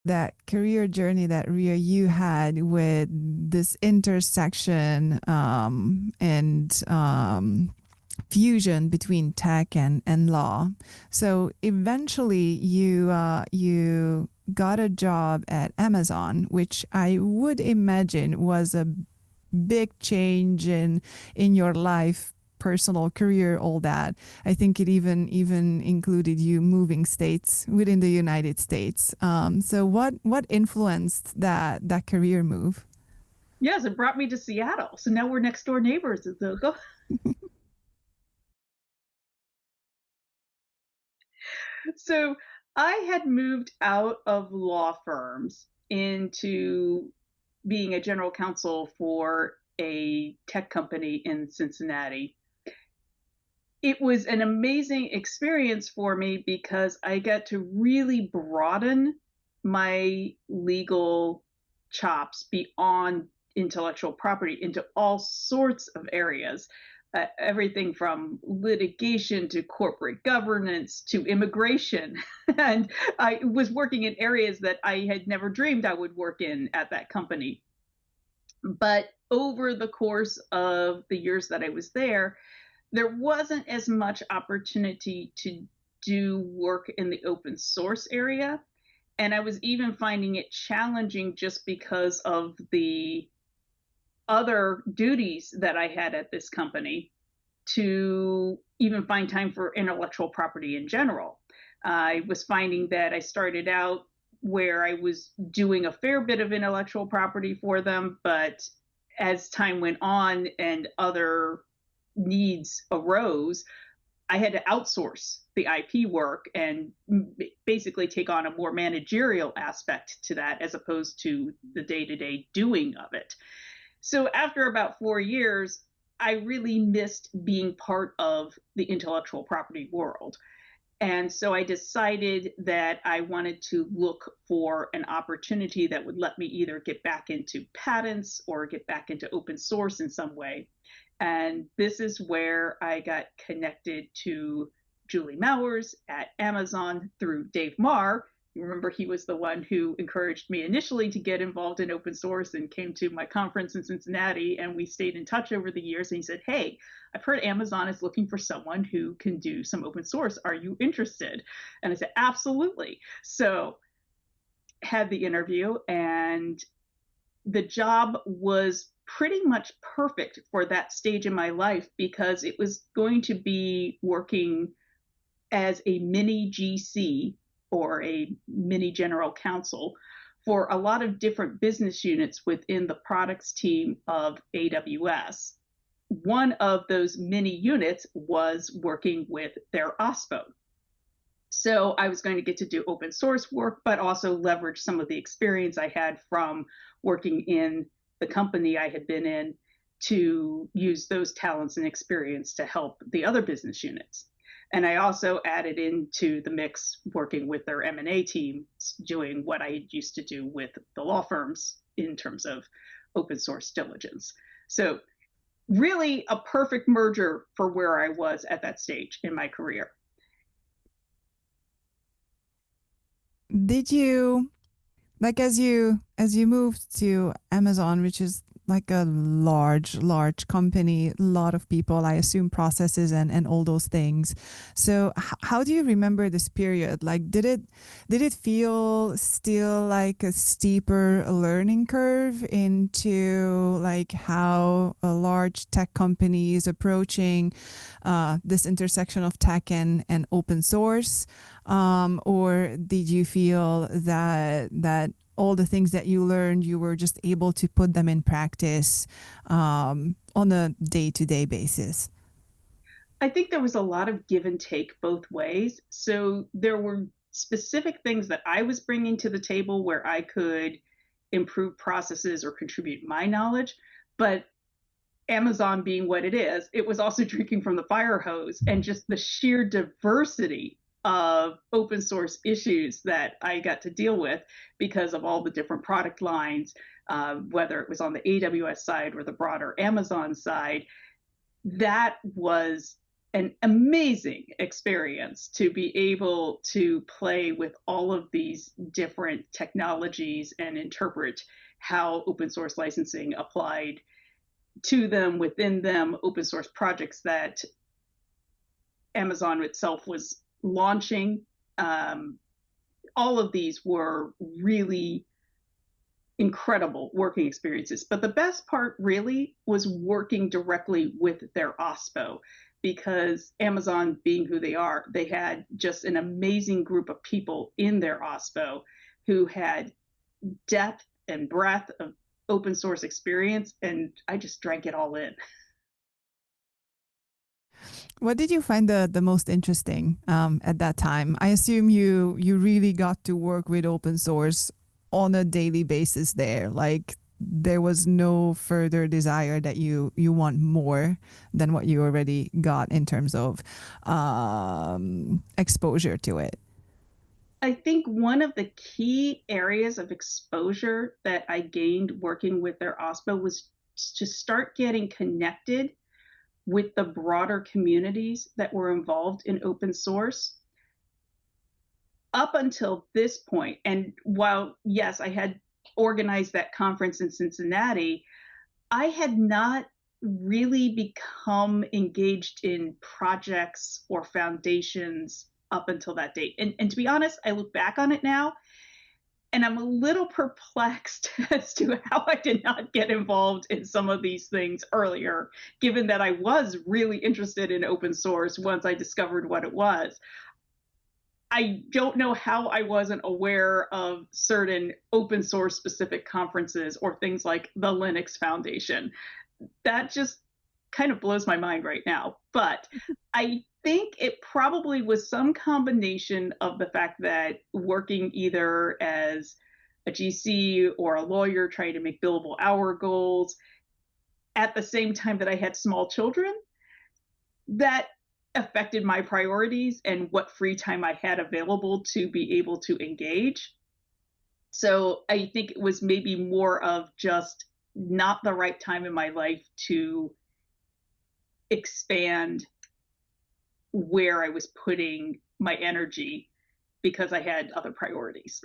that career journey that Ria you had with this intersection and fusion between tech and law. So eventually you got a job at Amazon, which I would imagine was a big change in your life, personal career, all that. I think it even included you moving states within the United States. So what influenced that career move? Yes, it brought me to Seattle. So now we're next door neighbors. So I had moved out of law firms into being a general counsel for a tech company in Cincinnati. It was an amazing experience for me because I got to really broaden my legal chops beyond intellectual property into all sorts of areas. Everything from litigation to corporate governance to immigration. And I was working in areas that I had never dreamed I would work in at that company. But over the course of the years that I was there wasn't as much opportunity to do work in the open source area. And I was even finding it challenging just because of the other duties that I had at this company to even find time for intellectual property in general. I was finding that I started out where I was doing a fair bit of intellectual property for them, but as time went on and other needs arose, I had to outsource the IP work and basically take on a more managerial aspect to that as opposed to the day to day doing of it. So after about 4 years, I really missed being part of the intellectual property world. And so I decided that I wanted to look for an opportunity that would let me either get back into patents or get back into open source in some way. And this is where I got connected to Julie Mowers at Amazon through Dave Marr. You remember he was the one who encouraged me initially to get involved in open source and came to my conference in Cincinnati. And we stayed in touch over the years. And he said, "Hey, I've heard Amazon is looking for someone who can do some open source. Are you interested?" And I said, "Absolutely." So had the interview, and the job was pretty much perfect for that stage in my life because it was going to be working as a mini GC or a mini general counsel for a lot of different business units within the products team of AWS. One of those mini units was working with their OSPO. So I was going to get to do open source work, but also leverage some of the experience I had from working in the company I had been in to use those talents and experience to help the other business units. And I also added into the mix working with their M&A team, doing what I used to do with the law firms in terms of open source diligence. So really a perfect merger for where I was at that stage in my career. Did you like as you moved to Amazon, which is like a large company, a lot of people, I assume processes and all those things. So how do you remember this period? Like did it feel still like a steeper learning curve into like how a large tech company is approaching this intersection of tech and open source? Or did you feel that all the things that you learned, you were just able to put them in practice on a day-to-day basis? I think there was a lot of give and take both ways. So there were specific things that I was bringing to the table where I could improve processes or contribute my knowledge. But Amazon being what it is, it was also drinking from the fire hose, and just the sheer diversity of open source issues that I got to deal with because of all the different product lines, whether it was on the AWS side or the broader Amazon side, that was an amazing experience to be able to play with all of these different technologies and interpret how open source licensing applied to them, within them, open source projects that Amazon itself was launching. All of these were really incredible working experiences. But the best part really was working directly with their OSPO, because Amazon, being who they are, they had just an amazing group of people in their OSPO who had depth and breadth of open source experience, and I just drank it all in. What did you find the most interesting at that time? I assume you really got to work with open source on a daily basis there. Like there was no further desire that you want more than what you already got in terms of exposure to it. I think one of the key areas of exposure that I gained working with their OSPO was to start getting connected with the broader communities that were involved in open source. Up until this point, and while, yes, I had organized that conference in Cincinnati, I had not really become engaged in projects or foundations up until that date. And to be honest, I look back on it now and I'm a little perplexed as to how I did not get involved in some of these things earlier, given that I was really interested in open source once I discovered what it was. I don't know how I wasn't aware of certain open source specific conferences or things like the Linux Foundation. That just kind of blows my mind right now. But I think it probably was some combination of the fact that working either as a GC or a lawyer trying to make billable hour goals at the same time that I had small children, that affected my priorities and what free time I had available to be able to engage. So I think it was maybe more of just not the right time in my life to expand where I was putting my energy because I had other priorities.